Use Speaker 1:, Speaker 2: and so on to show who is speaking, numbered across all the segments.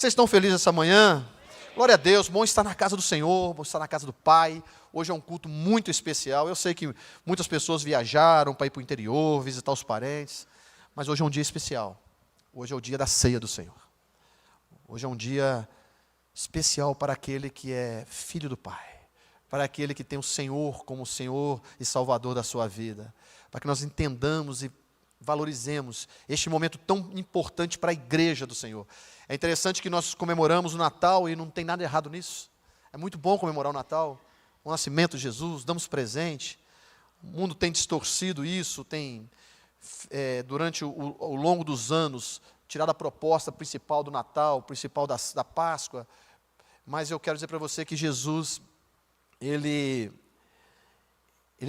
Speaker 1: Vocês estão felizes essa manhã? Glória a Deus, bom estar na casa do Senhor, bom estar na casa do Pai. Hoje é um culto muito especial. Eu sei que muitas pessoas viajaram para ir para o interior, visitar os parentes, mas hoje é um dia especial. Hoje é o dia da ceia do Senhor. Hoje é um dia especial para aquele que é filho do Pai, para aquele que tem o Senhor como Senhor e Salvador da sua vida, para que nós entendamos e valorizemos este momento tão importante para a igreja do Senhor. É interessante que nós comemoramos o Natal e não tem nada errado nisso. É muito bom comemorar o Natal, o nascimento de Jesus, damos presente. O mundo tem distorcido isso, tem, durante o longo dos anos, tirado a proposta principal do Natal, principal da Páscoa. Mas eu quero dizer para você que Jesus, Ele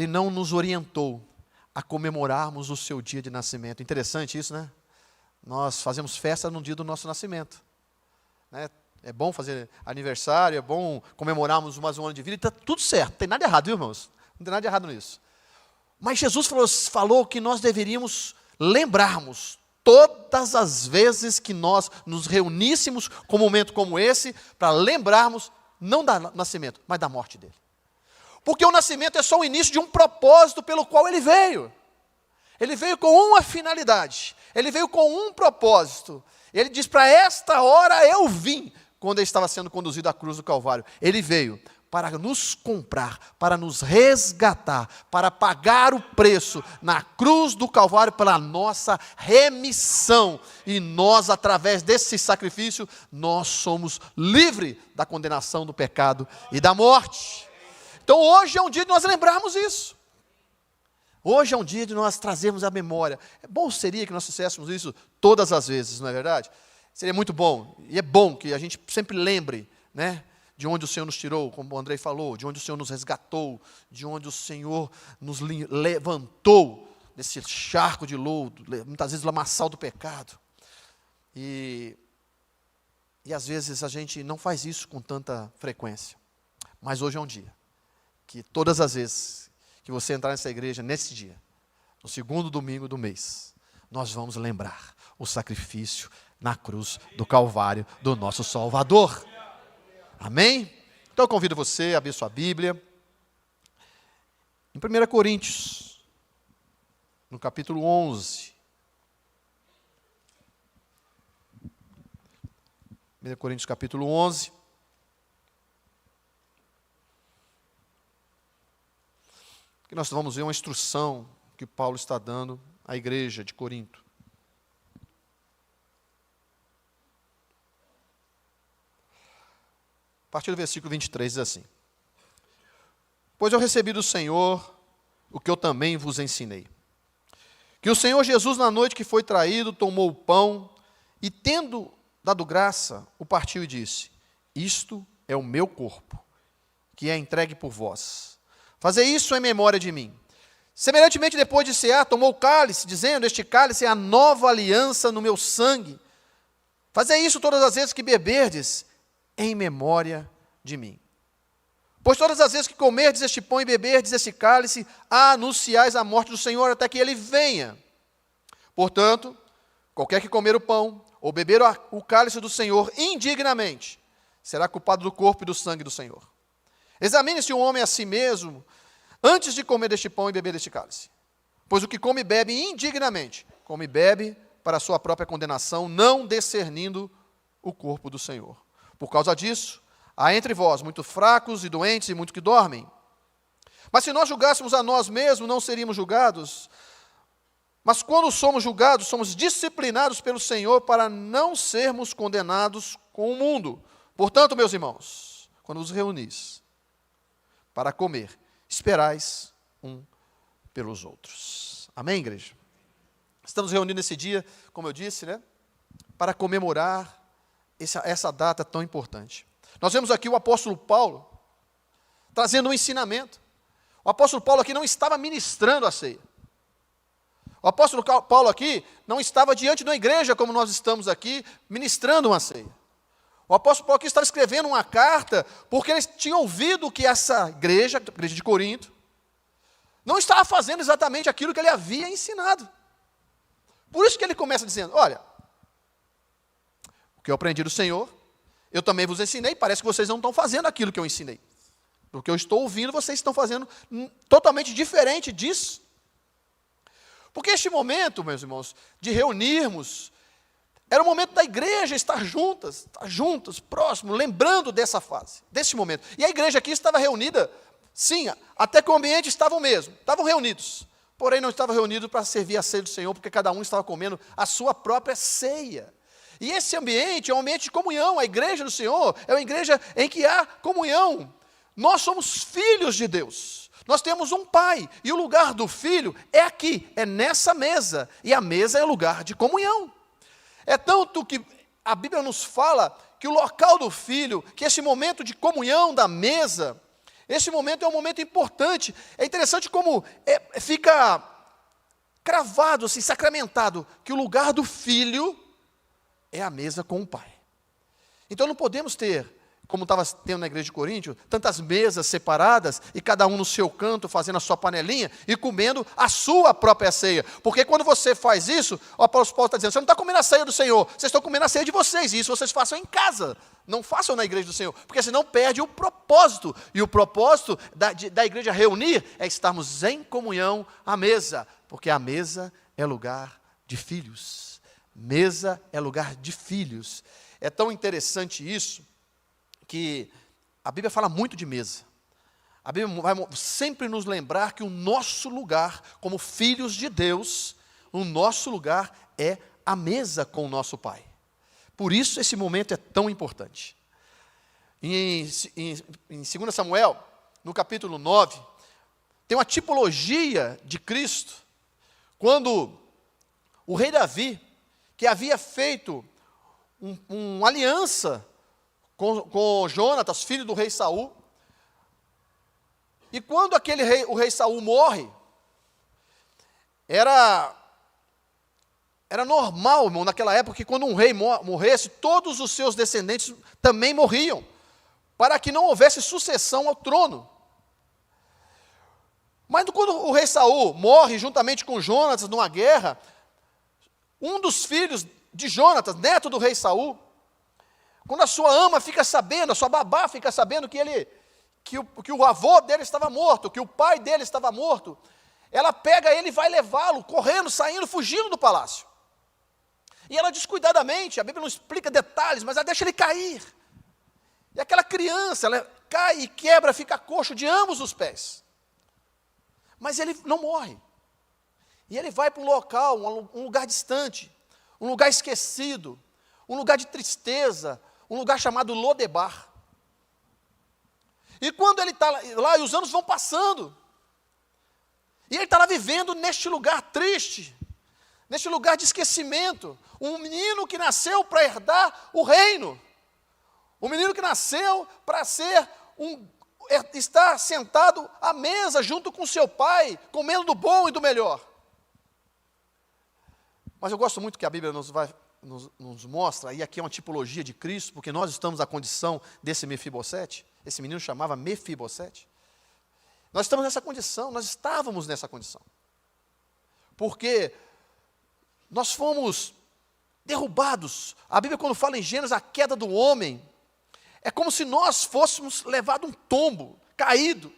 Speaker 1: não nos orientou a comemorarmos o seu dia de nascimento. Interessante isso, né? Nós fazemos festa no dia do nosso nascimento, né? É bom fazer aniversário, é bom comemorarmos mais um ano de vida, e está tudo certo, não tem nada errado, viu, irmãos? Não tem nada errado nisso. Mas Jesus falou que nós deveríamos lembrarmos todas as vezes que nós nos reuníssemos com um momento como esse, para lembrarmos, não do nascimento, mas da morte dele. Porque o nascimento é só o início de um propósito pelo qual ele veio. Ele veio com uma finalidade, ele veio com um propósito. Ele diz, para esta hora eu vim, quando ele estava sendo conduzido à cruz do Calvário. Ele veio para nos comprar, para nos resgatar, para pagar o preço na cruz do Calvário pela nossa remissão. E nós, através desse sacrifício, nós somos livres da condenação do pecado e da morte. Então hoje é um dia de nós lembrarmos isso. Hoje é um dia de nós trazermos a memória. É bom seria que nós fizéssemos isso todas as vezes, não é verdade? Seria muito bom. E é bom que a gente sempre lembre, né, de onde o Senhor nos tirou, como o Andrei falou, de onde o Senhor nos resgatou, de onde o Senhor nos levantou desse charco de lodo, muitas vezes lamaçal do pecado. E às vezes a gente não faz isso com tanta frequência. Mas hoje é um dia que todas as vezes que você entrar nessa igreja, nesse dia, no segundo domingo do mês, nós vamos lembrar o sacrifício na cruz do Calvário do nosso Salvador. Amém? Então eu convido você a abrir sua Bíblia. Em 1 Coríntios, no capítulo 11. 1 Coríntios, capítulo 11. Que nós vamos ver uma instrução que Paulo está dando à igreja de Corinto. A partir do versículo 23 diz assim: Pois eu recebi do Senhor o que eu também vos ensinei. Que o Senhor Jesus, na noite que foi traído, tomou o pão e, tendo dado graça, o partiu e disse: Isto é o meu corpo, que é entregue por vós. Fazei isso em memória de mim. Semelhantemente, depois de cear, tomou o cálice, dizendo: Este cálice é a nova aliança no meu sangue. Fazei isso todas as vezes que beberdes, em memória de mim. Pois todas as vezes que comerdes este pão e beberdes este cálice, anunciais a morte do Senhor até que ele venha. Portanto, qualquer que comer o pão ou beber o cálice do Senhor indignamente, será culpado do corpo e do sangue do Senhor. Examine-se o homem a si mesmo, antes de comer deste pão e beber deste cálice. Pois o que come e bebe indignamente, come e bebe para a sua própria condenação, não discernindo o corpo do Senhor. Por causa disso, há entre vós muitos fracos e doentes e muitos que dormem. Mas se nós julgássemos a nós mesmos, não seríamos julgados. Mas quando somos julgados, somos disciplinados pelo Senhor para não sermos condenados com o mundo. Portanto, meus irmãos, quando vos reunis para comer, esperais um pelos outros. Amém, igreja? Estamos reunidos nesse dia, como eu disse, né, para comemorar essa data tão importante. Nós vemos aqui o apóstolo Paulo trazendo um ensinamento. O apóstolo Paulo aqui não estava ministrando a ceia. O apóstolo Paulo aqui não estava diante de uma igreja como nós estamos aqui, ministrando uma ceia. O apóstolo Paulo aqui estava escrevendo uma carta porque ele tinha ouvido que essa igreja, a igreja de Corinto, não estava fazendo exatamente aquilo que ele havia ensinado. Por isso que ele começa dizendo: olha, o que eu aprendi do Senhor, Eu também vos ensinei, parece que vocês não estão fazendo aquilo que eu ensinei. O que eu estou ouvindo, vocês estão fazendo totalmente diferente disso. Porque este momento, meus irmãos, de reunirmos, era o momento da igreja estar juntas, próximo, lembrando dessa fase, desse momento. E a igreja aqui estava reunida, sim, até que o ambiente estava o mesmo, estavam reunidos. Porém, não estavam reunidos para servir a ceia do Senhor, porque cada um estava comendo a sua própria ceia. E esse ambiente é um ambiente de comunhão. A igreja do Senhor é uma igreja em que há comunhão. Nós somos filhos de Deus. Nós temos um Pai. E o lugar do filho é aqui, é nessa mesa. E a mesa é o lugar de comunhão. É tanto que a Bíblia nos fala que o local do filho, que esse momento de comunhão da mesa, esse momento é um momento importante. É interessante como fica cravado, assim, sacramentado, que o lugar do filho é a mesa com o Pai. Então não podemos ter, como estava tendo na igreja de Coríntio, tantas mesas separadas e cada um no seu canto fazendo a sua panelinha e comendo a sua própria ceia. Porque quando você faz isso, o apóstolo Paulo está dizendo, você não está comendo a ceia do Senhor, vocês estão comendo a ceia de vocês, e isso vocês façam em casa, não façam na igreja do Senhor, porque senão perde o propósito. E o propósito da igreja reunir é estarmos em comunhão à mesa, porque a mesa é lugar de filhos. Mesa é lugar de filhos. É tão interessante isso, que a Bíblia fala muito de mesa. A Bíblia vai sempre nos lembrar que o nosso lugar, como filhos de Deus, o nosso lugar é a mesa com o nosso Pai. Por isso esse momento é tão importante. Em 2 Samuel, no capítulo 9, tem uma tipologia de Cristo, quando o rei Davi, que havia feito uma aliança com Jonatas, filho do rei Saul. E quando o rei Saul morre, era normal, irmão, naquela época, que quando um rei morresse, todos os seus descendentes também morriam, para que não houvesse sucessão ao trono. Mas quando o rei Saul morre juntamente com Jonatas numa guerra, um dos filhos de Jonatas, neto do rei Saul, quando a sua ama fica sabendo, a sua babá fica sabendo que o avô dele estava morto, que o pai dele estava morto, ela pega ele e vai levá-lo, correndo, saindo, fugindo do palácio. E ela descuidadamente, a Bíblia não explica detalhes, mas ela deixa ele cair. E aquela criança, ela cai e quebra, fica coxo de ambos os pés. Mas ele não morre. E ele vai para um local, um lugar distante, um lugar esquecido, um lugar de tristeza, um lugar chamado Lodebar. E quando ele está lá, e os anos vão passando, e ele está lá vivendo neste lugar triste, neste lugar de esquecimento, um menino que nasceu para herdar o reino, um menino que nasceu para estar sentado à mesa junto com seu pai, comendo do bom e do melhor. Mas eu gosto muito que a Bíblia nos mostra, e aqui é uma tipologia de Cristo, porque nós estamos na condição desse Mefibosete, esse menino chamava Mefibosete. Nós estamos nessa condição, nós estávamos nessa condição. Porque nós fomos derrubados. A Bíblia, quando fala em Gênesis, a queda do homem, é como se nós fôssemos levados um tombo, caído.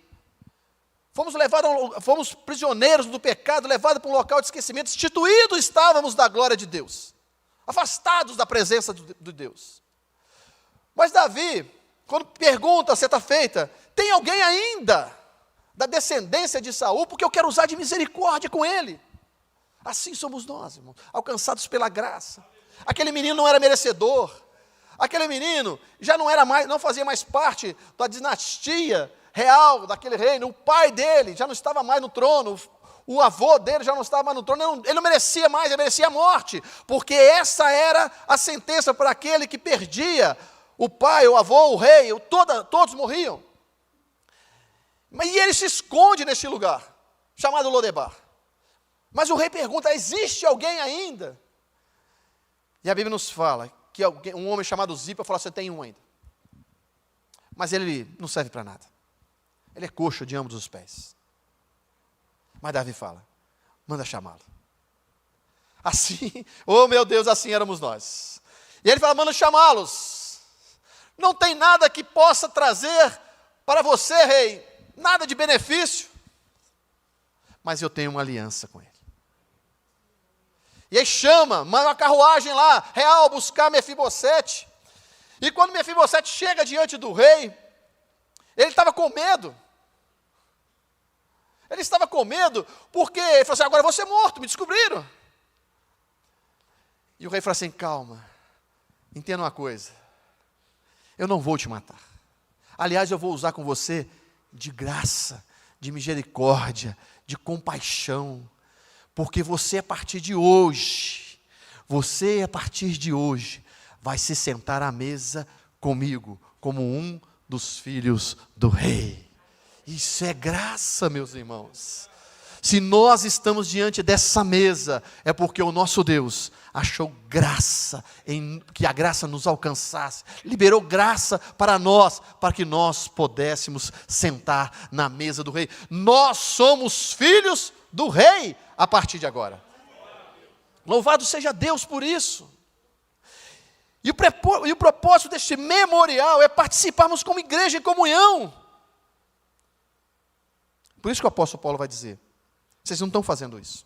Speaker 1: Fomos prisioneiros do pecado, levados para um local de esquecimento, destituídos estávamos da glória de Deus, afastados da presença de Deus. Mas Davi, quando pergunta certa feita, tem alguém ainda da descendência de Saul, porque eu quero usar de misericórdia com ele. Assim somos nós, irmãos, alcançados pela graça. Aquele menino não era merecedor, aquele menino já não fazia mais parte da dinastia real daquele reino, o pai dele já não estava mais no trono, o avô dele já não estava mais no trono, ele não merecia mais, ele merecia a morte, porque essa era a sentença para aquele que perdia o pai, o avô, o rei, todos morriam. E ele se esconde neste lugar, chamado Lodebar. Mas o rei pergunta, existe alguém ainda? E a Bíblia nos fala que um homem chamado Zipa falou, você tem um ainda. Mas ele não serve para nada. Ele é coxo de ambos os pés. Mas Davi fala, manda chamá-lo. Assim, oh meu Deus, assim éramos nós. E ele fala, manda chamá-los. não tem nada que possa trazer para você, rei, nada de benefício, mas eu tenho uma aliança com ele. E aí manda uma carruagem lá, real, buscar Mefibosete. E quando Mefibosete chega diante do rei, ele estava com medo. Ele estava com medo, porque ele falou assim, agora eu vou ser morto, me descobriram. E o rei falou assim, calma, entenda uma coisa, eu não vou te matar. Aliás, eu vou usar com você de graça, de misericórdia, de compaixão, porque você a partir de hoje, vai se sentar à mesa comigo, como um dos filhos do rei. Isso é graça, meus irmãos. Se nós estamos diante dessa mesa, é porque o nosso Deus achou graça, que a graça nos alcançasse, liberou graça para nós, para que nós pudéssemos sentar na mesa do rei. Nós somos filhos do rei a partir de agora. Louvado seja Deus por isso. E o propósito deste memorial é participarmos como igreja em comunhão. Por isso que o apóstolo Paulo vai dizer, vocês não estão fazendo isso.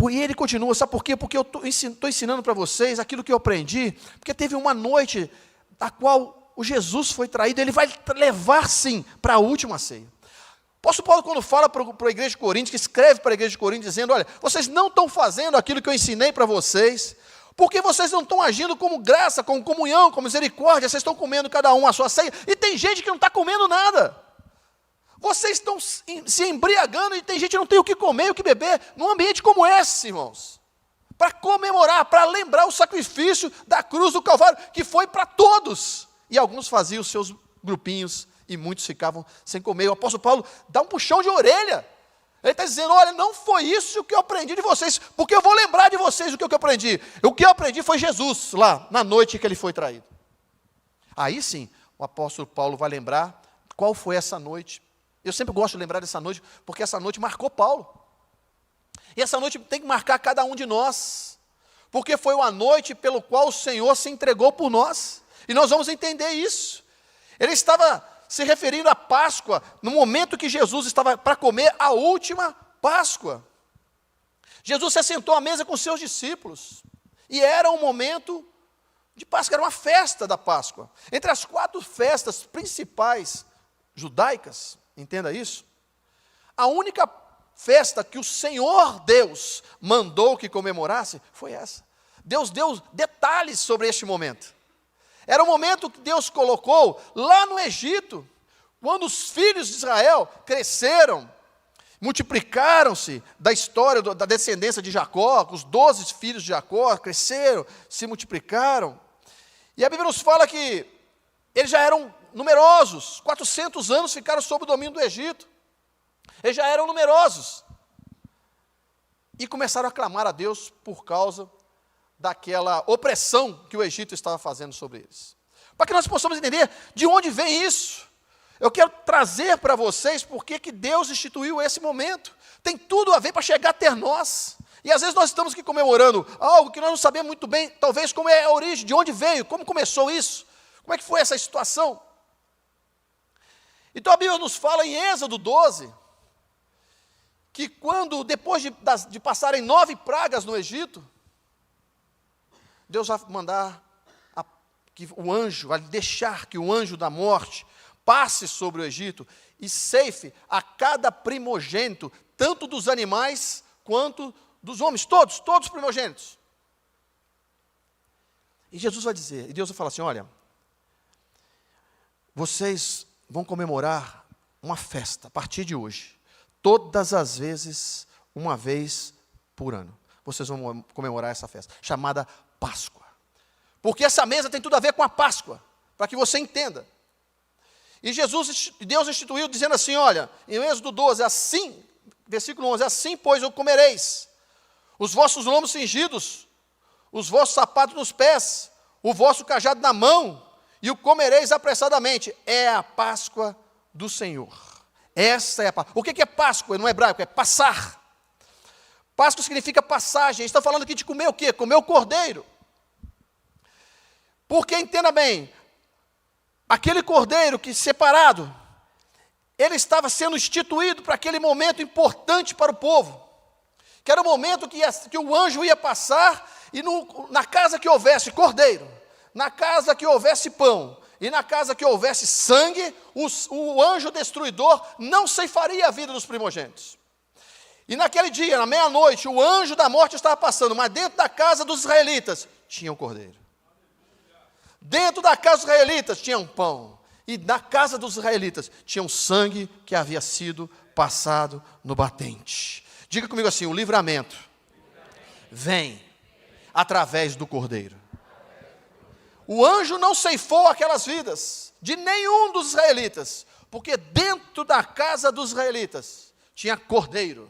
Speaker 1: E ele continua, sabe por quê? Porque eu estou ensinando para vocês aquilo que eu aprendi, porque teve uma noite da qual o Jesus foi traído, ele vai levar sim para a última ceia. O apóstolo Paulo, quando fala para a igreja de Corinto, que escreve para a igreja de Corinto, dizendo, olha, vocês não estão fazendo aquilo que eu ensinei para vocês, porque vocês não estão agindo como graça, como comunhão, como misericórdia, vocês estão comendo cada um a sua ceia, e tem gente que não está comendo nada. Vocês estão se embriagando e tem gente que não tem o que comer, o que beber, num ambiente como esse, irmãos. Para comemorar, para lembrar o sacrifício da cruz do Calvário, que foi para todos. E alguns faziam os seus grupinhos e muitos ficavam sem comer. O apóstolo Paulo dá um puxão de orelha. Ele está dizendo, olha, não foi isso que eu aprendi de vocês, porque eu vou lembrar de vocês o que eu aprendi. O que eu aprendi foi Jesus, lá, na noite que ele foi traído. Aí sim, o apóstolo Paulo vai lembrar qual foi essa noite. Eu sempre gosto de lembrar dessa noite, porque essa noite marcou Paulo. E essa noite tem que marcar cada um de nós, porque foi uma noite pelo qual o Senhor se entregou por nós. E nós vamos entender isso. Ele estava se referindo à Páscoa, no momento que Jesus estava para comer a última Páscoa. Jesus se assentou à mesa com seus discípulos, e era um momento de Páscoa, era uma festa da Páscoa. Entre as 4 festas principais judaicas, entenda isso, a única festa que o Senhor Deus mandou que comemorasse foi essa. Deus deu detalhes sobre este momento. Era o momento que Deus colocou lá no Egito, quando os filhos de Israel cresceram, multiplicaram-se da história da descendência de Jacó, os 12 filhos de Jacó cresceram, se multiplicaram. E a Bíblia nos fala que eles já eram numerosos, 400 anos ficaram sob o domínio do Egito. Eles já eram numerosos. E começaram a clamar a Deus por causa daquela opressão que o Egito estava fazendo sobre eles. Para que nós possamos entender de onde vem isso, eu quero trazer para vocês porque que Deus instituiu esse momento. Tem tudo a ver para chegar até nós. E às vezes nós estamos aqui comemorando algo que nós não sabemos muito bem, talvez como é a origem, de onde veio, como começou isso, como é que foi essa situação. Então a Bíblia nos fala em Êxodo 12, que quando, depois de passarem 9 pragas no Egito, Deus vai mandar que o anjo, vai deixar que o anjo da morte passe sobre o Egito e ceife a cada primogênito, tanto dos animais quanto dos homens, todos primogênitos. E Jesus vai dizer, e Deus vai falar assim, olha, vocês vão comemorar uma festa a partir de hoje, todas as vezes, uma vez por ano. Vocês vão comemorar essa festa, chamada Páscoa. Porque essa mesa tem tudo a ver com a Páscoa, para que você entenda. E Deus instituiu dizendo assim, olha, em Êxodo 12, assim, versículo 11, assim, pois, o comereis, os vossos lombos cingidos, os vossos sapatos nos pés, o vosso cajado na mão, e o comereis apressadamente. É a Páscoa do Senhor. Essa é a Páscoa. O que é Páscoa no hebraico? É passar. Páscoa significa passagem. Está falando aqui de comer o quê? Comer o cordeiro. Porque, entenda bem, aquele cordeiro que separado, ele estava sendo instituído para aquele momento importante para o povo, que era o momento que o anjo ia passar, e na casa que houvesse cordeiro, na casa que houvesse pão, e na casa que houvesse sangue, o anjo destruidor não ceifaria a vida dos primogênitos. E naquele dia, na meia-noite, o anjo da morte estava passando, mas dentro da casa dos israelitas tinha um cordeiro. Dentro da casa dos israelitas tinha um pão. E na casa dos israelitas tinha um sangue que havia sido passado no batente. Diga comigo assim: o livramento vem através do cordeiro. O anjo não ceifou aquelas vidas de nenhum dos israelitas, porque dentro da casa dos israelitas tinha cordeiro,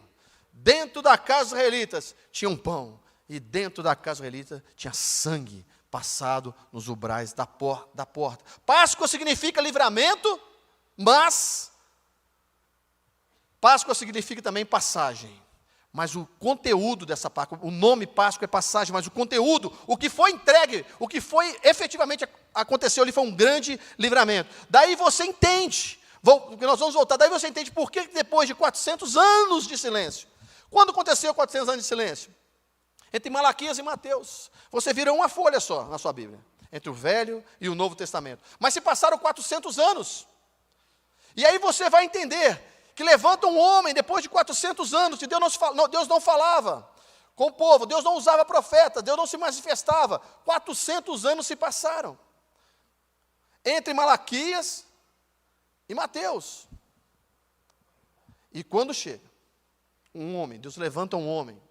Speaker 1: dentro da casa dos israelitas tinha um pão, e dentro da casa israelita tinha sangue passado nos umbrais da porta. Páscoa significa livramento, mas Páscoa significa também passagem. Mas o conteúdo dessa Páscoa, o nome Páscoa é passagem, mas o conteúdo, o que foi entregue, o que foi efetivamente aconteceu ali foi um grande livramento. Daí você entende, nós vamos voltar, daí você entende por que depois de 400 anos de silêncio, quando aconteceu 400 anos de silêncio? Entre Malaquias e Mateus, você vira uma folha só na sua Bíblia, entre o Velho e o Novo Testamento. Mas se passaram 400 anos, e aí você vai entender que levanta um homem depois de 400 anos, que Deus não falava com o povo, Deus não usava profeta, Deus não se manifestava. 400 anos se passaram entre Malaquias e Mateus. E quando chega um homem, Deus levanta um homem,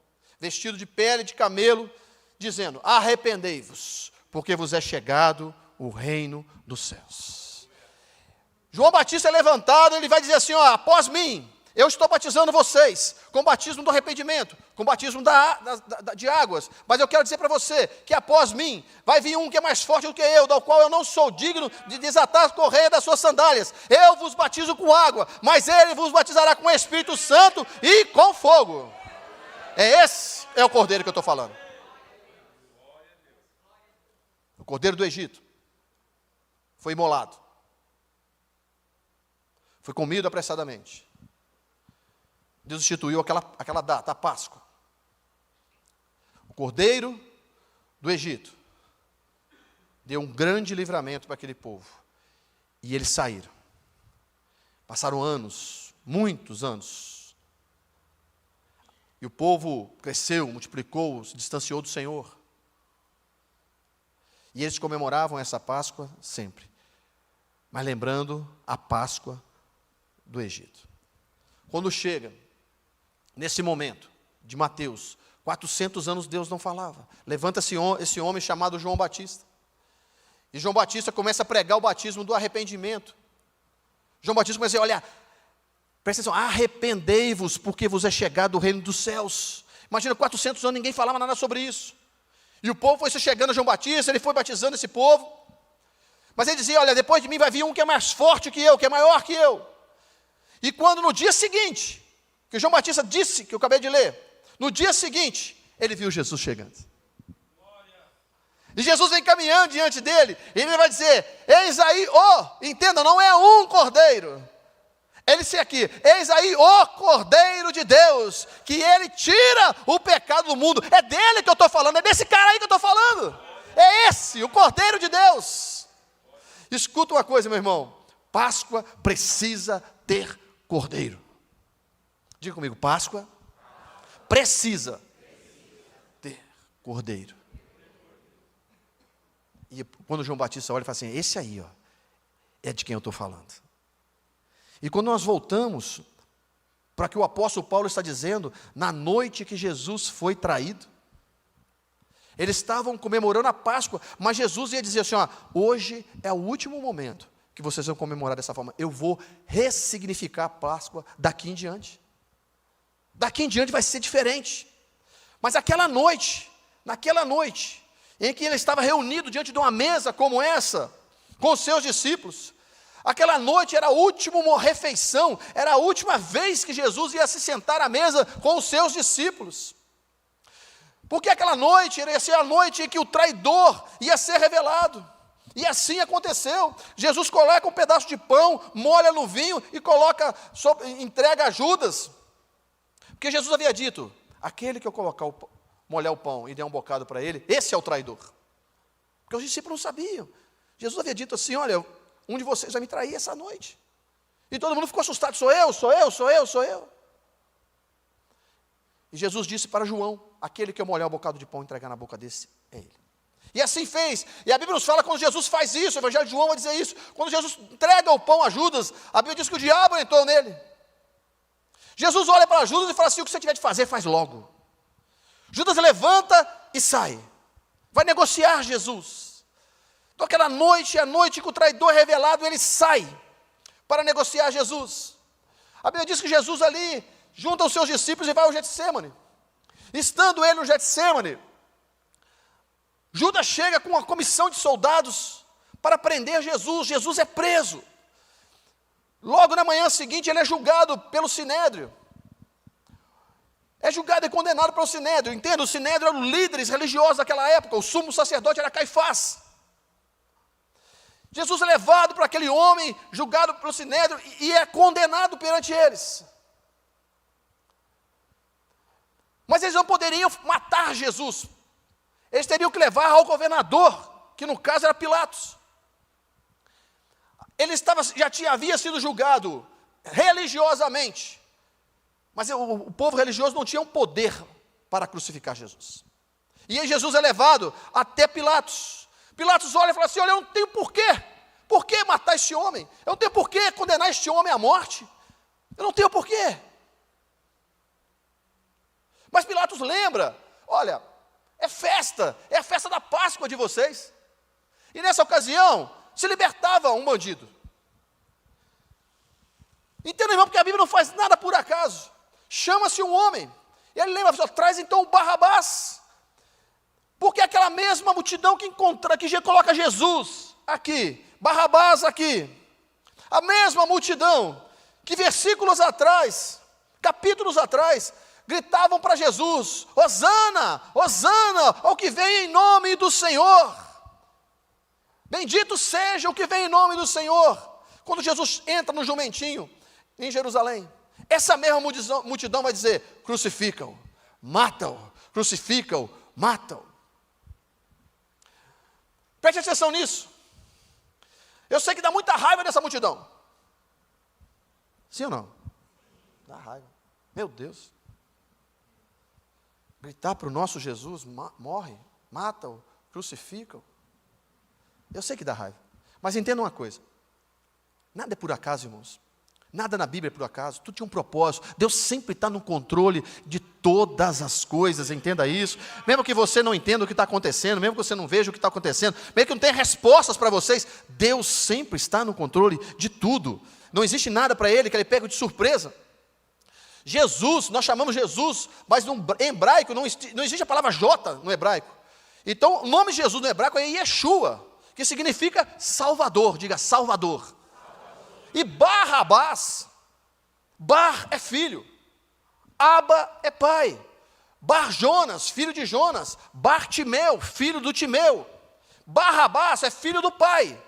Speaker 1: vestido de pele de camelo, dizendo: arrependei-vos, porque vos é chegado o reino dos céus. João Batista é levantado, ele vai dizer assim: ó, após mim, eu estou batizando vocês, com o batismo do arrependimento, com o batismo de águas, mas eu quero dizer para você, que após mim, vai vir um que é mais forte do que eu, do qual eu não sou digno de desatar a correia das suas sandálias. Eu vos batizo com água, mas ele vos batizará com o Espírito Santo e com fogo. Esse é o cordeiro que eu estou falando. O cordeiro do Egito foi imolado, foi comido apressadamente. Deus instituiu aquela data, a Páscoa. O cordeiro do Egito deu um grande livramento para aquele povo. E eles saíram. Passaram anos, muitos anos. E o povo cresceu, multiplicou, se distanciou do Senhor. E eles comemoravam essa Páscoa sempre, mas lembrando a Páscoa do Egito. Quando chega nesse momento de Mateus, 400 anos Deus não falava. Levanta-se esse homem chamado João Batista. E João Batista começa a pregar o batismo do arrependimento. João Batista começa a dizer: olha, presta atenção, arrependei-vos, porque vos é chegado o reino dos céus. Imagina, 400 anos ninguém falava nada sobre isso. E o povo foi se chegando a João Batista, ele foi batizando esse povo. Mas ele dizia: olha, depois de mim vai vir um que é mais forte que eu, que é maior que eu. E quando no dia seguinte, que João Batista disse, que eu acabei de ler, no dia seguinte, ele viu Jesus chegando. E Jesus vem caminhando diante dele, e ele vai dizer: eis aí, entenda, não é um cordeiro. Ele disse aqui: eis aí o Cordeiro de Deus, que ele tira o pecado do mundo. É dele que eu estou falando, é desse cara aí que eu estou falando. É esse, o Cordeiro de Deus. Escuta uma coisa, meu irmão: Páscoa precisa ter cordeiro. Diga comigo: Páscoa precisa ter cordeiro. E quando João Batista olha e fala assim: esse aí, ó, é de quem eu estou falando. E quando nós voltamos para que o apóstolo Paulo está dizendo, na noite que Jesus foi traído, eles estavam comemorando a Páscoa, mas Jesus ia dizer assim: ó, hoje é o último momento que vocês vão comemorar dessa forma. Eu vou ressignificar a Páscoa daqui em diante. Daqui em diante vai ser diferente. Mas naquela noite em que ele estava reunido diante de uma mesa como essa, com os seus discípulos, aquela noite era a última refeição, era a última vez que Jesus ia se sentar à mesa com os seus discípulos. Porque aquela noite ia ser a noite em que o traidor ia ser revelado. E assim aconteceu. Jesus coloca um pedaço de pão, molha no vinho e entrega a Judas. Porque Jesus havia dito, aquele que eu molhar o pão e der um bocado para ele, esse é o traidor. Porque os discípulos não sabiam. Jesus havia dito assim, olha, um de vocês vai me trair essa noite. E todo mundo ficou assustado, sou eu. E Jesus disse para João, aquele que eu molhar o bocado de pão e entregar na boca desse, é ele. E assim fez. E a Bíblia nos fala quando Jesus faz isso, o Evangelho de João vai dizer isso. Quando Jesus entrega o pão a Judas, a Bíblia diz que o diabo entrou nele. Jesus olha para Judas e fala assim, o que você tiver de fazer, faz logo. Judas levanta e sai. Vai negociar Jesus. Então aquela noite, a noite que o traidor é revelado, ele sai para negociar Jesus. A Bíblia diz que Jesus ali junta os seus discípulos e vai ao Getsêmane. Estando ele no Getsêmane, Judas chega com uma comissão de soldados para prender Jesus. Jesus é preso. Logo na manhã seguinte, ele é julgado pelo Sinédrio. É julgado e condenado pelo Sinédrio. Entenda, o Sinédrio eram líderes religiosos daquela época. O sumo sacerdote era Caifás. Jesus é levado para aquele homem, julgado pelo Sinédrio, e é condenado perante eles. Mas eles não poderiam matar Jesus. Eles teriam que levar ao governador, que no caso era Pilatos. Ele havia sido julgado religiosamente, mas o povo religioso não tinha um poder para crucificar Jesus. E aí Jesus é levado até Pilatos. Pilatos olha e fala assim, olha, eu não tenho porquê. Por que matar este homem? Eu não tenho porquê condenar este homem à morte. Eu não tenho porquê. Mas Pilatos lembra, olha, é a festa da Páscoa de vocês. E nessa ocasião, se libertava um bandido. Entenda, irmão, porque a Bíblia não faz nada por acaso. Chama-se um homem. E ele lembra, traz então o Barrabás. Porque aquela mesma multidão que coloca Jesus aqui, Barrabás aqui. A mesma multidão que versículos atrás, capítulos atrás, gritavam para Jesus, Hosana, Hosana, ao que vem em nome do Senhor. Bendito seja o que vem em nome do Senhor. Quando Jesus entra no jumentinho, em Jerusalém, essa mesma multidão vai dizer, crucificam, matam, crucificam, matam. Preste atenção nisso. Eu sei que dá muita raiva dessa multidão. Sim ou não? Dá raiva. Meu Deus. Gritar para o nosso Jesus, morre, matam, crucificam. Eu sei que dá raiva. Mas entenda uma coisa. Nada é por acaso, irmãos. Nada na Bíblia é por acaso, tudo tinha um propósito. Deus sempre está no controle de todas as coisas, entenda isso. Mesmo que você não entenda o que está acontecendo, mesmo que você não veja o que está acontecendo, mesmo que não tenha respostas para vocês, Deus sempre está no controle de tudo. Não existe nada para Ele que Ele pega de surpresa. Jesus, nós chamamos Jesus, mas no hebraico não existe a palavra J no hebraico. Então o nome de Jesus no hebraico é Yeshua, que significa Salvador, diga Salvador. E Barrabás, Bar é filho, Aba é pai, Bar Jonas, filho de Jonas, Bartimeu, filho do Timeu, Barrabás é filho do pai.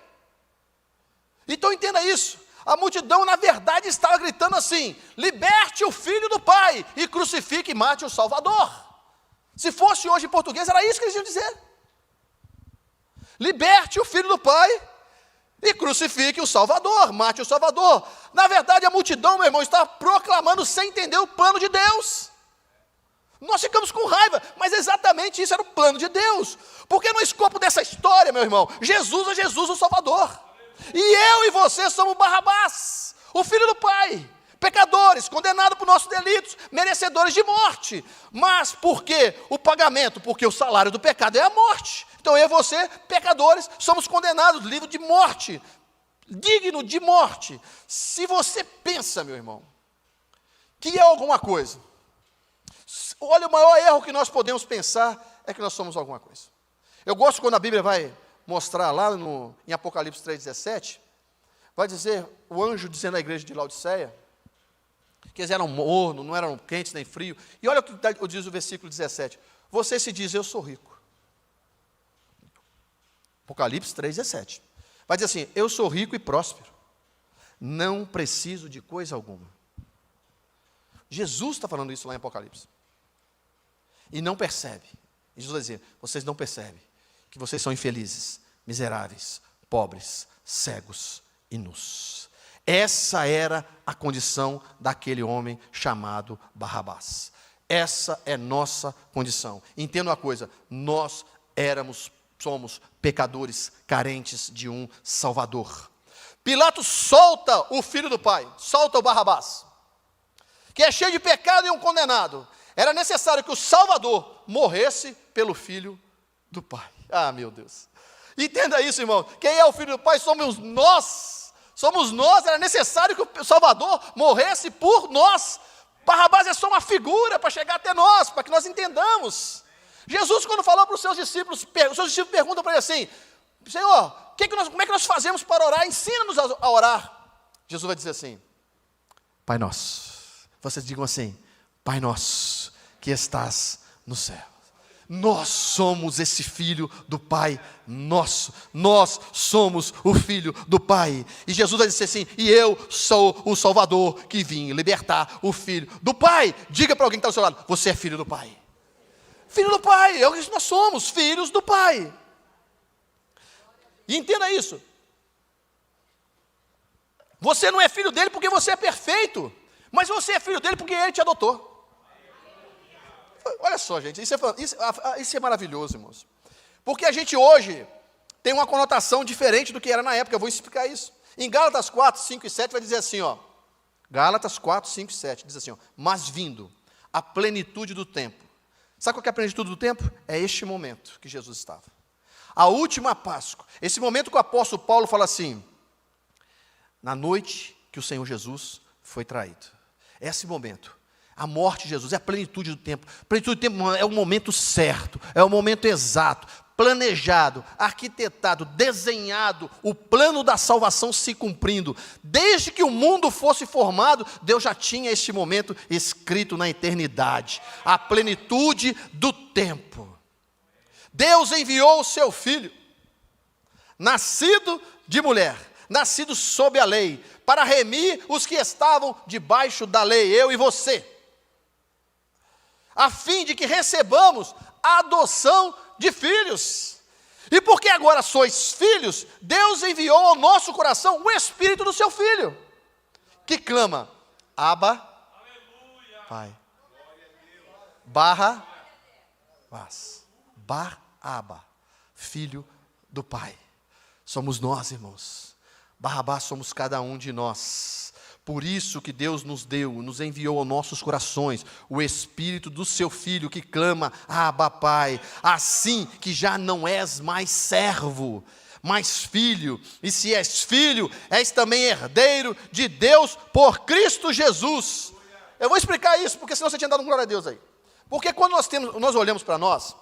Speaker 1: Então entenda isso, a multidão na verdade estava gritando assim, liberte o filho do pai e crucifique e mate o Salvador. Se fosse hoje em português era isso que eles iam dizer, liberte o filho do pai e crucifique o Salvador, mate o Salvador. Na verdade, a multidão, meu irmão, está proclamando sem entender o plano de Deus. Nós ficamos com raiva, mas exatamente isso era o plano de Deus. Porque no escopo dessa história, meu irmão, Jesus é Jesus o Salvador. E eu e você somos Barrabás, o filho do Pai. Pecadores, condenados por nossos delitos, merecedores de morte. Mas por que o pagamento? Porque o salário do pecado é a morte. Então eu e você, pecadores, somos condenados, livre de morte, digno de morte. Se você pensa, meu irmão, que é alguma coisa, olha, o maior erro que nós podemos pensar é que nós somos alguma coisa. Eu gosto quando a Bíblia vai mostrar lá em Apocalipse 3,17, vai dizer, o anjo dizendo à igreja de Laodiceia, que eles eram mornos, não eram quentes nem frios. E olha o que diz o versículo 17, você se diz, eu sou rico. Apocalipse 3,17. Vai dizer assim: eu sou rico e próspero, não preciso de coisa alguma. Jesus está falando isso lá em Apocalipse. E não percebe. E Jesus vai dizer: vocês não percebem que vocês são infelizes, miseráveis, pobres, cegos e nus. Essa era a condição daquele homem chamado Barrabás. Essa é nossa condição. Entenda uma coisa: nós somos pecadores carentes de um Salvador. Pilatos solta o filho do pai, solta o Barrabás, que é cheio de pecado e um condenado. Era necessário que o Salvador morresse pelo filho do pai. Ah, meu Deus. Entenda isso, irmão. Quem é o filho do pai? Somos nós. Somos nós. Era necessário que o Salvador morresse por nós. Barrabás é só uma figura para chegar até nós, para que nós entendamos. Jesus, quando falou para os seus discípulos perguntam para ele assim: Senhor, como é que nós fazemos para orar? Ensina-nos a orar. Jesus vai dizer assim: Pai nosso. Vocês digam assim: Pai nosso, que estás no céu. Nós somos esse filho do Pai nosso. Nós somos o filho do Pai. E Jesus vai dizer assim: e eu sou o Salvador que vim libertar o filho do Pai. Diga para alguém que está ao seu lado: você é filho do Pai. Filho do Pai, é o que nós somos, filhos do Pai. E entenda isso. Você não é filho dele porque você é perfeito, mas você é filho dele porque ele te adotou. Olha só, gente, isso é maravilhoso, irmãos. Porque a gente hoje tem uma conotação diferente do que era na época. Eu vou explicar isso. Em Gálatas 4, 5 e 7 vai dizer assim, ó. Gálatas 4, 5 e 7 diz assim, ó: mas vindo a plenitude do tempo. Sabe qual que é a plenitude do tempo? É este momento que Jesus estava. A última Páscoa. Esse momento que o apóstolo Paulo fala assim: na noite que o Senhor Jesus foi traído. Esse momento. A morte de Jesus é a plenitude do tempo. A plenitude do tempo é o momento certo, é o momento exato, planejado, arquitetado, desenhado, o plano da salvação se cumprindo. Desde que o mundo fosse formado, Deus já tinha este momento escrito na eternidade. A plenitude do tempo. Deus enviou o seu Filho, nascido de mulher, nascido sob a lei, para remir os que estavam debaixo da lei, eu e você, a fim de que recebamos a adoção de filhos. E porque agora sois filhos, Deus enviou ao nosso coração o Espírito do seu Filho, que clama: Abba, Pai. Abba, Filho do Pai. Somos nós, irmãos. Barrabás somos cada um de nós. Por isso que Deus nos enviou aos nossos corações o Espírito do seu Filho que clama: Abba, Pai. Assim que já não és mais servo, mas filho. E se és filho, és também herdeiro de Deus por Cristo Jesus. Eu vou explicar isso, porque senão você tinha dado um glória a Deus aí. Porque quando nós olhamos para nós,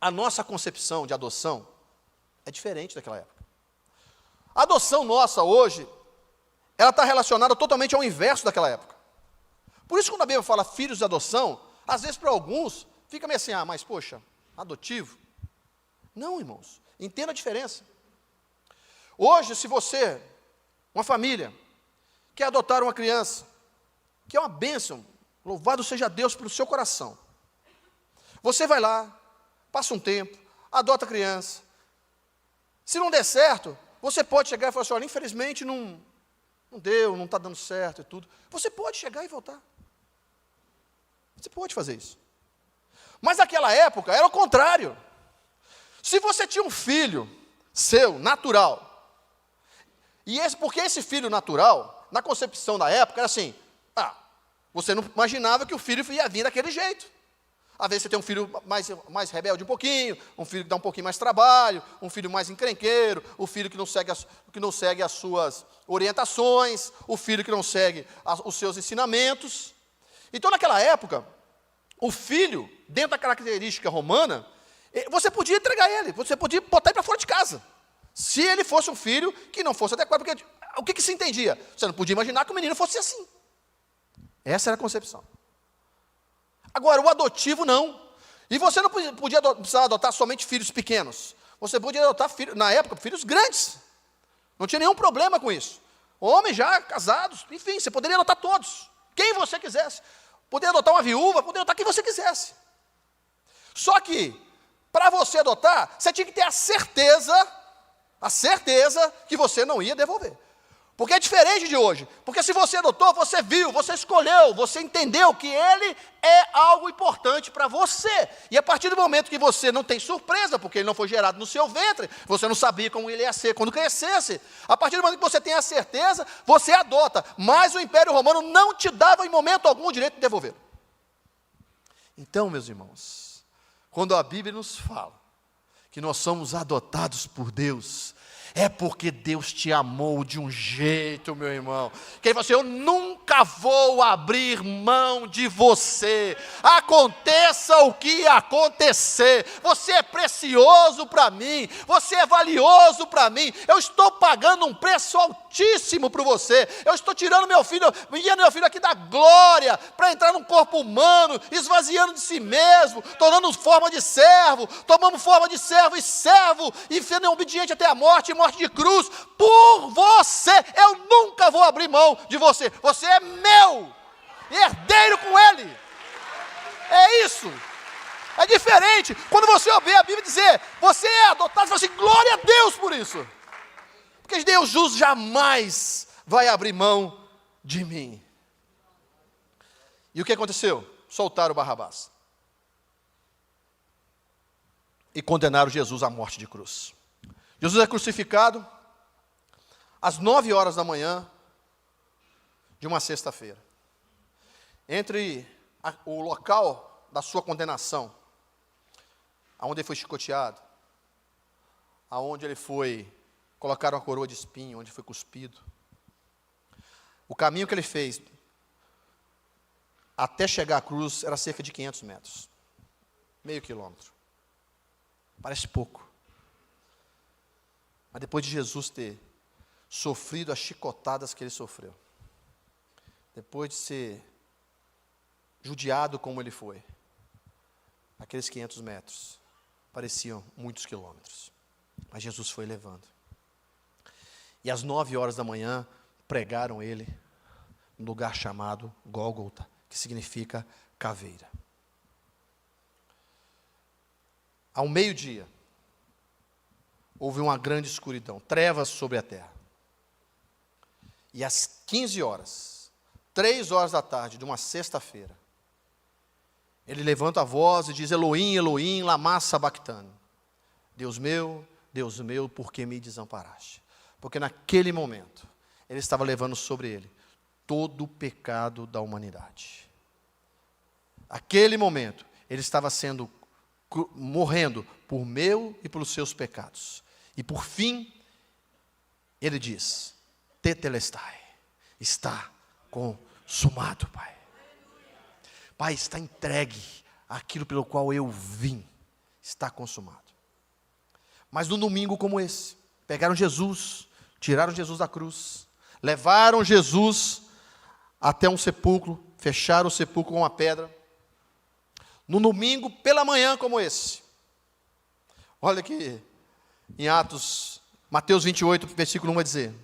Speaker 1: a nossa concepção de adoção é diferente daquela época. A adoção nossa hoje, ela está relacionada totalmente ao inverso daquela época. Por isso, quando a Bíblia fala filhos de adoção, às vezes para alguns, fica meio assim: mas poxa, adotivo? Não, irmãos, entenda a diferença. Hoje, se você, uma família, quer adotar uma criança, que é uma bênção, louvado seja Deus pelo seu coração. Você vai lá, passa um tempo, adota a criança. Se não der certo, você pode chegar e falar assim: olha, infelizmente não deu, não está dando certo e tudo. Você pode chegar e voltar. Você pode fazer isso. Mas naquela época era o contrário. Se você tinha um filho seu, natural, porque esse filho natural, na concepção da época, era assim: você não imaginava que o filho ia vir daquele jeito. Às vezes você tem um filho mais rebelde um pouquinho, um filho que dá um pouquinho mais trabalho, um filho mais encrenqueiro, o filho que não segue as suas orientações, o filho que não segue os seus ensinamentos. Então, naquela época, o filho, dentro da característica romana, você podia entregar ele, você podia botar ele para fora de casa, se ele fosse um filho que não fosse adequado, porque o que se entendia? Você não podia imaginar que o menino fosse assim. Essa era a concepção. Agora, o adotivo não. E você não precisava adotar somente filhos pequenos. Você podia adotar, na época, filhos grandes. Não tinha nenhum problema com isso. Homens já casados, enfim, você poderia adotar todos. Quem você quisesse. Poderia adotar uma viúva, poderia adotar quem você quisesse. Só que, para você adotar, você tinha que ter a certeza que você não ia devolver. Porque é diferente de hoje. Porque se você adotou, você viu, você escolheu, você entendeu que ele é algo importante para você. E a partir do momento que você não tem surpresa, porque ele não foi gerado no seu ventre, você não sabia como ele ia ser quando crescesse. A partir do momento que você tem a certeza, você adota. Mas o Império Romano não te dava em momento algum o direito de devolver. Então, meus irmãos, quando a Bíblia nos fala que nós somos adotados por Deus, é porque Deus te amou de um jeito, meu irmão, que Ele falou assim: eu nunca vou abrir mão de você, aconteça o que acontecer, você é precioso para mim, você é valioso para mim, eu estou pagando um preço altíssimo por você, eu estou tirando meu filho aqui da glória, para entrar num corpo humano, esvaziando de si mesmo, tornando forma de servo, tomando forma de servo, e sendo obediente até a morte de cruz, por você. Eu nunca vou abrir mão de você. Você é meu, herdeiro com Ele. É isso. É diferente quando você ouvir a Bíblia dizer, você é adotado, você fala assim, glória a Deus por isso. Porque Deus justo jamais vai abrir mão de mim. E o que aconteceu? Soltaram Barrabás. E condenaram Jesus à morte de cruz. Jesus é crucificado às 9 horas da manhã de uma sexta-feira. Entre o local da sua condenação, aonde ele foi chicoteado, aonde ele foi colocar uma coroa de espinho, onde foi cuspido, o caminho que ele fez até chegar à cruz era cerca de 500 metros, meio quilômetro. Parece pouco. Mas depois de Jesus ter sofrido as chicotadas que ele sofreu, depois de ser judiado como ele foi, aqueles 500 metros pareciam muitos quilômetros. Mas Jesus foi levando. E às 9 horas da manhã, pregaram ele no lugar chamado Gólgota, que significa caveira. Ao meio-dia, houve uma grande escuridão, trevas sobre a terra. E às 15 horas, 3 horas da tarde de uma sexta-feira, ele levanta a voz e diz, Elohim, Elohim, lama sabachthani. Deus meu, por que me desamparaste? Porque naquele momento, ele estava levando sobre ele todo o pecado da humanidade. Naquele momento, ele estava morrendo por meu e pelos seus pecados. E por fim, ele diz, tetelestai, está consumado, Pai. Pai, está entregue aquilo pelo qual eu vim, está consumado. Mas num domingo como esse, pegaram Jesus, tiraram Jesus da cruz, levaram Jesus até um sepulcro, fecharam o sepulcro com uma pedra. Num domingo pela manhã como esse, olha aqui, em Atos, Mateus 28, versículo 1 vai dizer,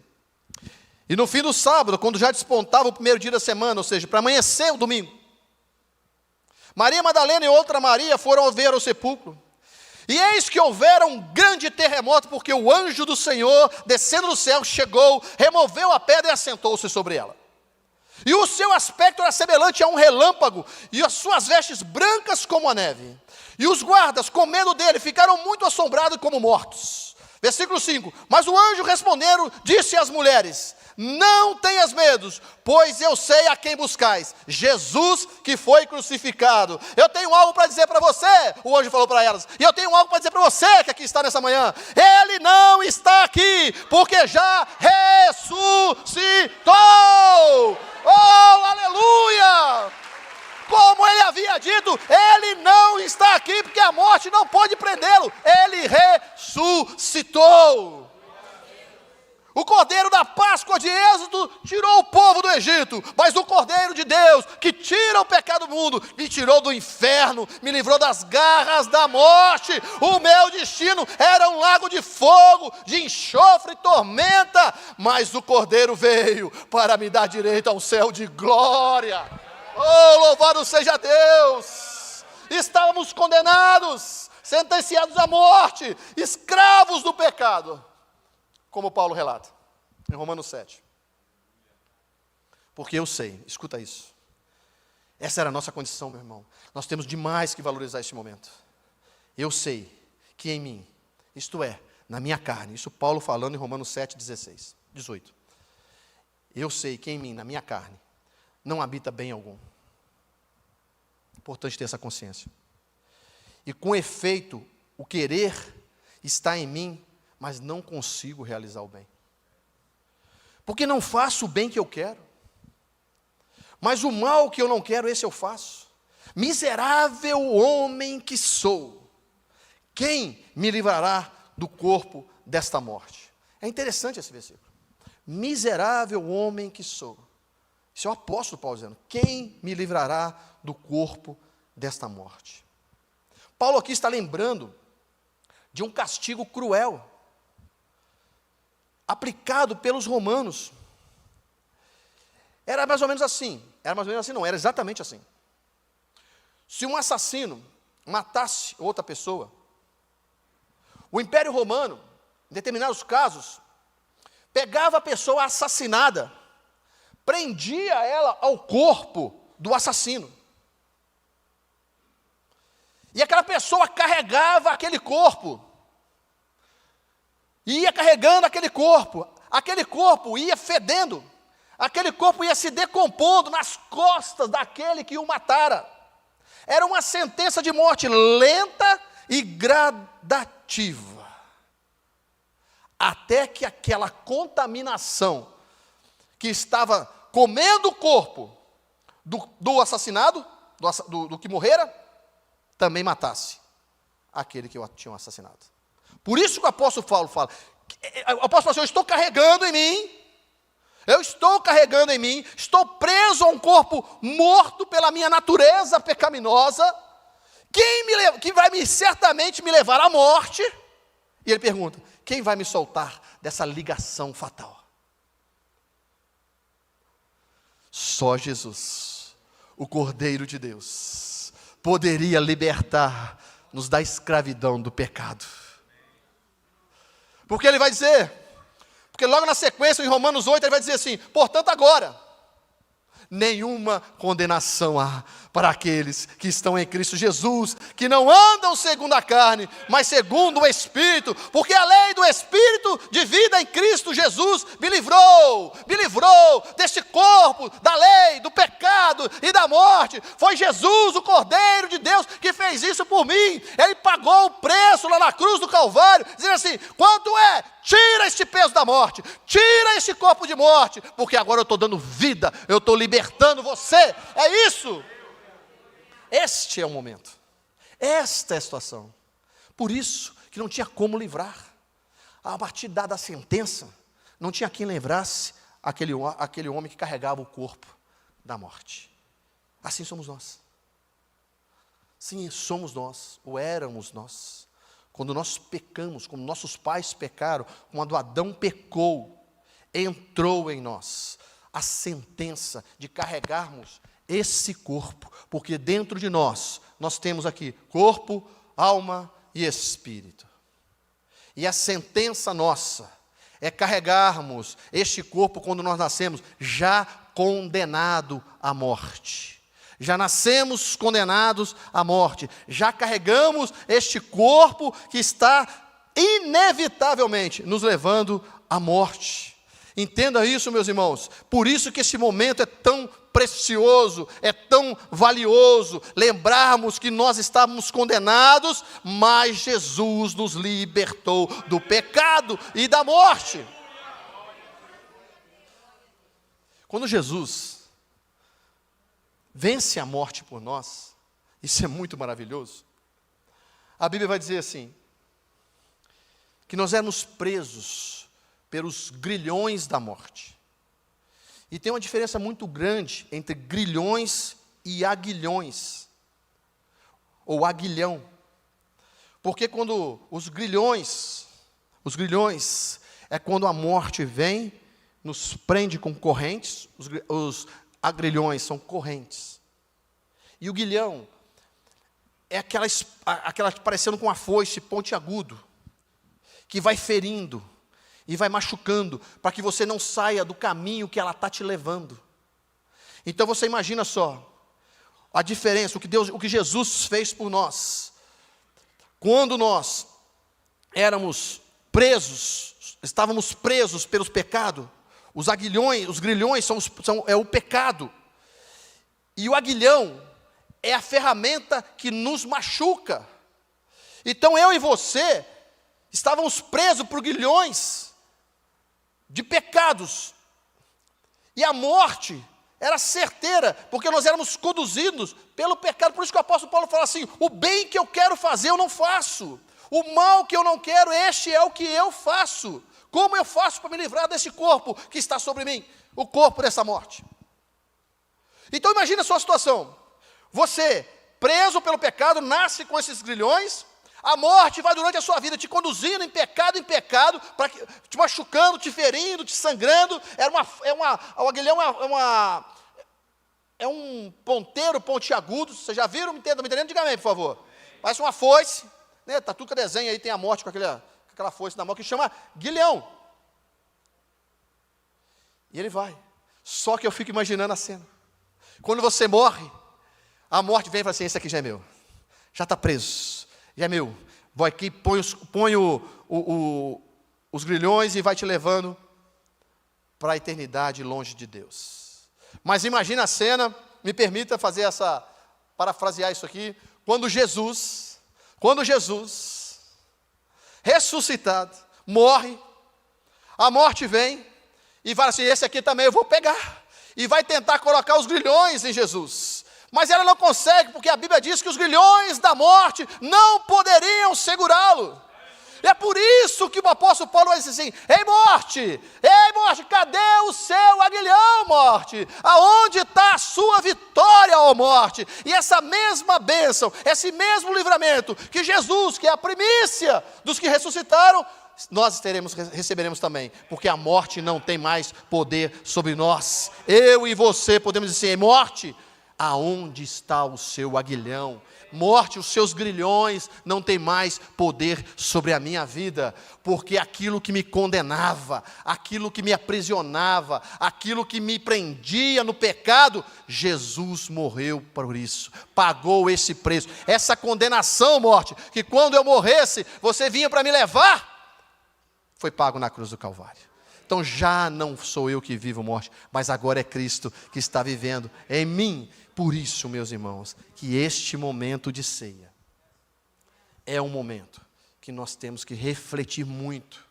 Speaker 1: e no fim do sábado, quando já despontava o primeiro dia da semana, ou seja, para amanhecer o domingo, Maria Madalena e outra Maria foram ver o sepulcro, e eis que houvera um grande terremoto, porque o anjo do Senhor, descendo do céu, chegou, removeu a pedra e assentou-se sobre ela. E o seu aspecto era semelhante a um relâmpago, e as suas vestes brancas como a neve. E os guardas, com medo dele, ficaram muito assombrados como mortos. Versículo 5, mas o anjo respondendo, disse às mulheres, não tenhas medos, pois eu sei a quem buscais, Jesus que foi crucificado. Eu tenho algo para dizer para você, o anjo falou para elas, e eu tenho algo para dizer para você que aqui está nessa manhã, ele não está aqui, porque já ressuscitou. Oh, aleluia! Como ele havia dito, ele não está aqui, porque a morte não pode prendê-lo, ele ressuscitou. O cordeiro da Páscoa de Êxodo tirou o povo do Egito, mas o cordeiro de Deus, que tira o pecado do mundo, me tirou do inferno, me livrou das garras da morte. O meu destino era um lago de fogo, de enxofre e tormenta, mas o cordeiro veio para me dar direito ao céu de glória. Oh, louvado seja Deus! Estávamos condenados, sentenciados à morte, escravos do pecado, como Paulo relata, em Romanos 7. Porque eu sei, escuta isso, essa era a nossa condição, meu irmão. Nós temos demais que valorizar esse momento. Eu sei que em mim, isto é, na minha carne, isso Paulo falando em Romanos 7, 18. Eu sei que em mim, na minha carne, não habita bem algum. Importante ter essa consciência. E com efeito, o querer está em mim, mas não consigo realizar o bem. Porque não faço o bem que eu quero, mas o mal que eu não quero, esse eu faço. Miserável homem que sou, quem me livrará do corpo desta morte? É interessante esse versículo. Miserável homem que sou. Isso é o apóstolo Paulo dizendo, quem me livrará do corpo desta morte? Paulo aqui está lembrando de um castigo cruel, aplicado pelos romanos. Era mais ou menos assim, era exatamente assim. Se um assassino matasse outra pessoa, o Império Romano, em determinados casos, pegava a pessoa assassinada, prendia ela ao corpo do assassino. E aquela pessoa carregava aquele corpo, ia carregando aquele corpo ia fedendo, aquele corpo ia se decompondo nas costas daquele que o matara. Era uma sentença de morte lenta e gradativa, até que aquela contaminação que estava comendo o corpo do assassinado, do que morrera, também matasse aquele que o tinham assassinado. Por isso que o apóstolo Paulo fala, o apóstolo fala assim, eu estou carregando em mim, estou preso a um corpo morto pela minha natureza pecaminosa, quem vai certamente me levar à morte? E ele pergunta, quem vai me soltar dessa ligação fatal? Só Jesus, o Cordeiro de Deus, poderia libertar-nos da escravidão do pecado. Porque ele vai dizer, porque logo na sequência, em Romanos 8, ele vai dizer assim, portanto agora, nenhuma condenação há para aqueles que estão em Cristo Jesus, que não andam segundo a carne, mas segundo o Espírito, porque a lei do Espírito de vida em Cristo Jesus me livrou deste corpo, da lei, do pecado e da morte. Foi Jesus, o Cordeiro de Deus, que fez isso por mim. Ele pagou o preço lá na cruz do Calvário, dizendo assim, quanto é? Tira este peso da morte, tira este corpo de morte, porque agora eu estou dando vida, eu estou libertando você. É isso. Este é o momento, esta é a situação. Por isso que não tinha como livrar. A partir da sentença, não tinha quem livrasse aquele homem que carregava o corpo da morte. Assim somos nós. Sim, somos nós, ou éramos nós. Quando nós pecamos, como nossos pais pecaram, quando Adão pecou, entrou em nós a sentença de carregarmos esse corpo, porque dentro de nós temos aqui corpo, alma e espírito. E a sentença nossa é carregarmos este corpo quando nós nascemos já condenado à morte. Já nascemos condenados à morte, já carregamos este corpo que está inevitavelmente nos levando à morte. Entenda isso, meus irmãos, por isso que esse momento é tão precioso, é tão valioso, lembrarmos que nós estávamos condenados, mas Jesus nos libertou do pecado e da morte. Quando Jesus vence a morte por nós, isso é muito maravilhoso. A Bíblia vai dizer assim, que nós éramos presos pelos grilhões da morte. E tem uma diferença muito grande entre grilhões e aguilhões, ou aguilhão. Porque quando os grilhões é quando a morte vem, nos prende com correntes, os agrilhões são correntes. E o guilhão é aquela parecendo com uma foice pontiagudo, que vai ferindo e vai machucando, para que você não saia do caminho que ela está te levando. Então você imagina só, a diferença, o que Jesus fez por nós. Quando nós éramos presos, estávamos presos pelos pecados, os grilhões é o pecado. E o aguilhão é a ferramenta que nos machuca. Então eu e você estávamos presos por grilhões de pecados. E a morte era certeira, porque nós éramos conduzidos pelo pecado. Por isso que o apóstolo Paulo fala assim: o bem que eu quero fazer eu não faço, o mal que eu não quero, este é o que eu faço. Como eu faço para me livrar desse corpo que está sobre mim? O corpo dessa morte. Então imagina a sua situação. Você, preso pelo pecado, nasce com esses grilhões. A morte vai durante a sua vida te conduzindo em pecado, te machucando, te ferindo, te sangrando. O aguilhão é um ponteiro pontiagudo. Vocês já viram? Me entendendo? Diga amém, por favor. Parece uma foice, né? Tatuca desenha aí, tem a morte com aquela foice na mão, que chama guilhão. E ele vai. Só que eu fico imaginando a cena. Quando você morre, a morte vem e fala assim: esse aqui já é meu. Já está preso. Já é meu. Vou aqui, põe os grilhões e vai te levando para a eternidade longe de Deus. Mas imagina a cena, me permita parafrasear isso aqui, quando Jesus, ressuscitado, morre, a morte vem e fala assim: esse aqui também eu vou pegar, e vai tentar colocar os grilhões em Jesus. Mas ela não consegue, porque a Bíblia diz que os grilhões da morte não poderiam segurá-lo. E é por isso que o apóstolo Paulo vai dizer assim: ei morte, cadê o seu aguilhão, morte? Aonde está a sua vitória, ó morte? E essa mesma bênção, esse mesmo livramento que Jesus, que é a primícia dos que ressuscitaram, nós receberemos também, porque a morte não tem mais poder sobre nós. Eu e você podemos dizer assim: morte, aonde está o seu aguilhão? Morte, os seus grilhões não têm mais poder sobre a minha vida, porque aquilo que me condenava, aquilo que me aprisionava, aquilo que me prendia no pecado, Jesus morreu por isso, pagou esse preço. Essa condenação, morte, que quando eu morresse, você vinha para me levar, foi pago na cruz do Calvário. Então já não sou eu que vivo, morte, mas agora é Cristo que está vivendo em mim. Por isso, meus irmãos, que este momento de ceia é um momento que nós temos que refletir muito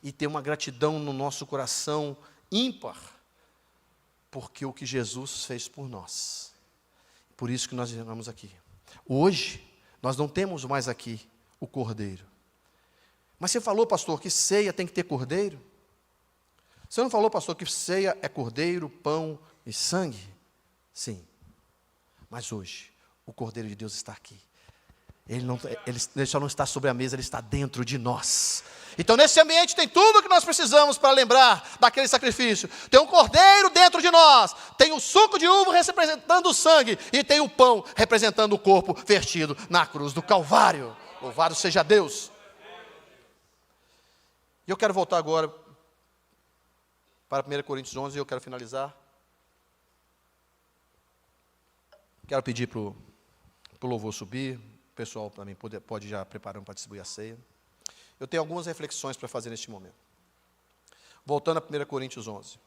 Speaker 1: e ter uma gratidão no nosso coração ímpar, porque o que Jesus fez por nós. Por isso que nós estamos aqui. Hoje, nós não temos mais aqui o cordeiro. Mas você falou, pastor, que ceia tem que ter cordeiro? Você não falou, pastor, que ceia é cordeiro, pão e sangue? Sim. Mas hoje, o Cordeiro de Deus está aqui. Ele só não está sobre a mesa, ele está dentro de nós. Então nesse ambiente tem tudo que nós precisamos para lembrar daquele sacrifício. Tem um cordeiro dentro de nós, tem o suco de uva representando o sangue, e tem o pão representando o corpo vertido na cruz do Calvário. Louvado seja Deus. E eu quero voltar agora para 1 Coríntios 11, e eu quero finalizar. Quero pedir para o louvor subir, o pessoal também pode já preparando para distribuir a ceia. Eu tenho algumas reflexões para fazer neste momento. Voltando a 1 Coríntios 11.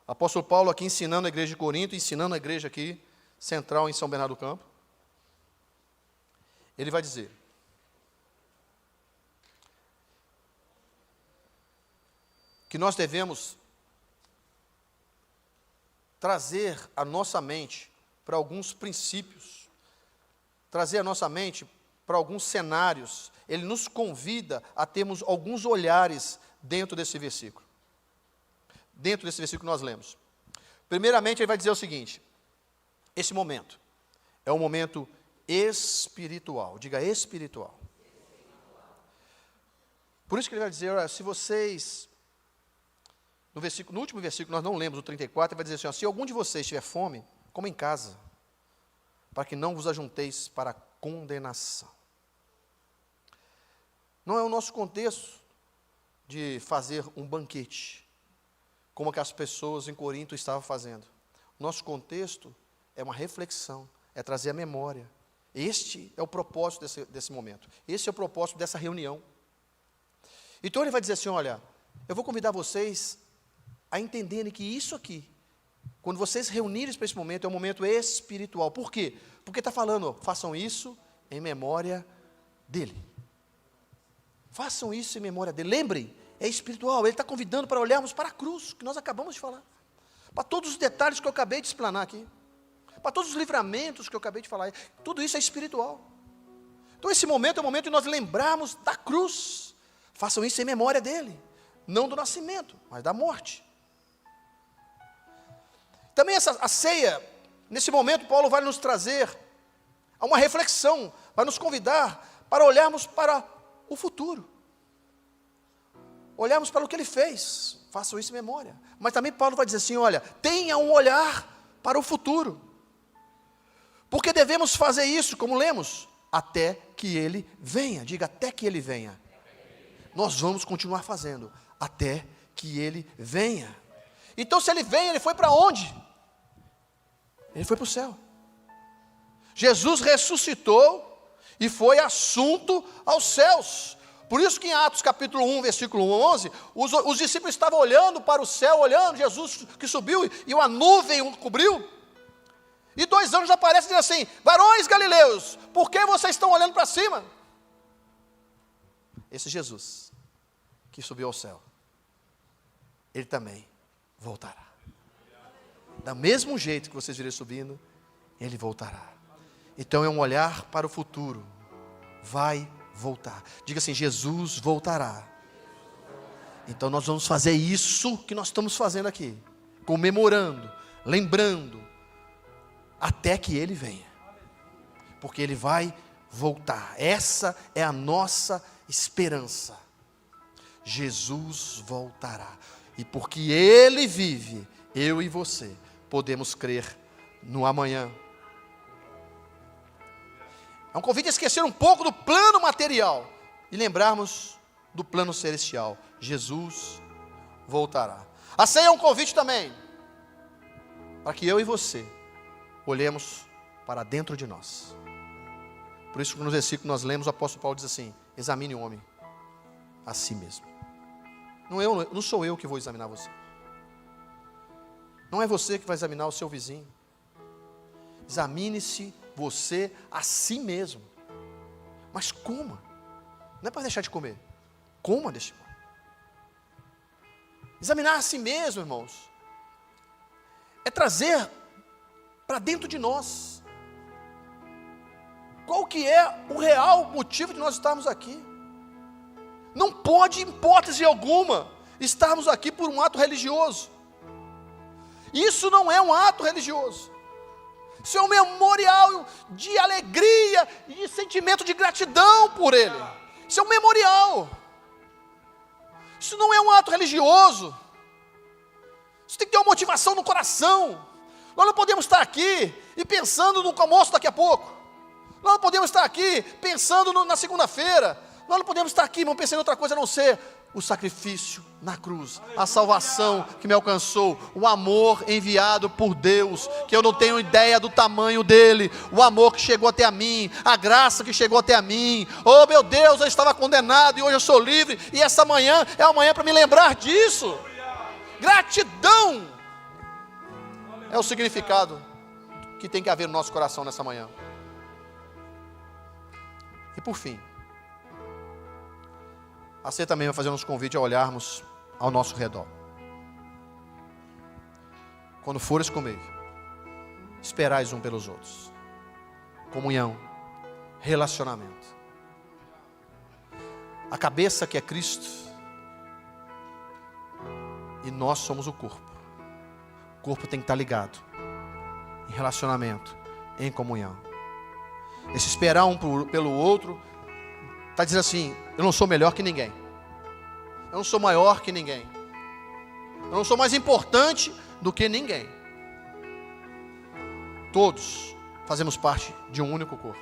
Speaker 1: Apóstolo Paulo aqui ensinando a igreja de Corinto, ensinando a igreja aqui, central em São Bernardo do Campo. Ele vai dizer: que nós devemos trazer a nossa mente para alguns princípios, trazer a nossa mente para alguns cenários, ele nos convida a termos alguns olhares dentro desse versículo. Dentro desse versículo que nós lemos. Primeiramente, ele vai dizer o seguinte: esse momento é um momento espiritual. Diga espiritual. Por isso que ele vai dizer, olha, se vocês, no último versículo, nós não lemos o 34, ele vai dizer assim, ó, se algum de vocês tiver fome, coma em casa, para que não vos ajunteis para a condenação. Não é o nosso contexto de fazer um banquete, como que as pessoas em Corinto estavam fazendo. O nosso contexto é uma reflexão, é trazer a memória. Este é o propósito desse momento. Esse é o propósito dessa reunião. Então ele vai dizer assim, olha, eu vou convidar vocês a entenderem que isso aqui, quando vocês reunirem para esse momento, é um momento espiritual. Por quê? Porque está falando, façam isso em memória dele. Façam isso em memória dele. Lembrem, é espiritual. Ele está convidando para olharmos para a cruz, que nós acabamos de falar. Para todos os detalhes que eu acabei de explanar aqui. Para todos os livramentos que eu acabei de falar. Tudo isso é espiritual. Então esse momento é o momento de nós lembrarmos da cruz. Façam isso em memória dele. Não do nascimento, mas da morte. Também a ceia, nesse momento, Paulo vai nos trazer a uma reflexão, vai nos convidar para olharmos para o futuro. Olharmos para o que ele fez, façam isso em memória. Mas também Paulo vai dizer assim, olha, tenha um olhar para o futuro. Porque devemos fazer isso, como lemos, até que ele venha. Diga, até que ele venha. Nós vamos continuar fazendo, até que ele venha. Então se ele vem, ele foi para onde? Ele foi para o céu. Jesus ressuscitou e foi assunto aos céus. Por isso que em Atos capítulo 1, versículo 11, os discípulos estavam olhando para o céu, olhando Jesus que subiu e uma nuvem o cobriu. E 2 anjos aparecem e dizem assim, varões galileus, por que vocês estão olhando para cima? Esse Jesus que subiu ao céu, ele também voltará. Do mesmo jeito que vocês viram subindo, ele voltará. Então é um olhar para o futuro. Vai voltar. Diga assim, Jesus voltará. Então nós vamos fazer isso que nós estamos fazendo aqui. Comemorando, lembrando, até que ele venha. Porque ele vai voltar. Essa é a nossa esperança. Jesus voltará. E porque ele vive, eu e você podemos crer no amanhã. É um convite a esquecer um pouco do plano material e lembrarmos do plano celestial. Jesus voltará. A ceia é um convite também para que eu e você olhemos para dentro de nós. Por isso que no versículo que nós lemos, o apóstolo Paulo diz assim, examine o homem a si mesmo. Não sou eu que vou examinar você. Não é você que vai examinar o seu vizinho. Examine-se você a si mesmo. Mas coma. Não é para deixar de comer. Coma deste pão. Examinar a si mesmo, irmãos, é trazer para dentro de nós qual que é o real motivo de nós estarmos aqui. Não pode, em hipótese alguma, estarmos aqui por um ato religioso. Isso não é um ato religioso. Isso é um memorial de alegria e de sentimento de gratidão por ele. Isso é um memorial. Isso não é um ato religioso. Isso tem que ter uma motivação no coração. Nós não podemos estar aqui e pensando no almoço daqui a pouco. Nós não podemos estar aqui pensando na segunda-feira. Nós não podemos estar aqui, irmão, pensando em outra coisa a não ser o sacrifício na cruz, a salvação que me alcançou, o amor enviado por Deus, que eu não tenho ideia do tamanho dele, o amor que chegou até a mim, a graça que chegou até a mim. Oh meu Deus, eu estava condenado e hoje eu sou livre, e essa manhã é uma manhã para me lembrar disso. Gratidão é o significado que tem que haver no nosso coração nessa manhã. E por fim, a ceia também vai fazer nos convite a olharmos ao nosso redor. Quando fores comer, esperais um pelos outros. Comunhão, relacionamento. a cabeça que é Cristo, e nós somos o corpo. O corpo tem que estar ligado em relacionamento, em comunhão. Esse esperar um pelo outro está dizendo assim: eu não sou melhor que ninguém, eu não sou maior que ninguém, eu não sou mais importante do que ninguém. Todos fazemos parte de um único corpo.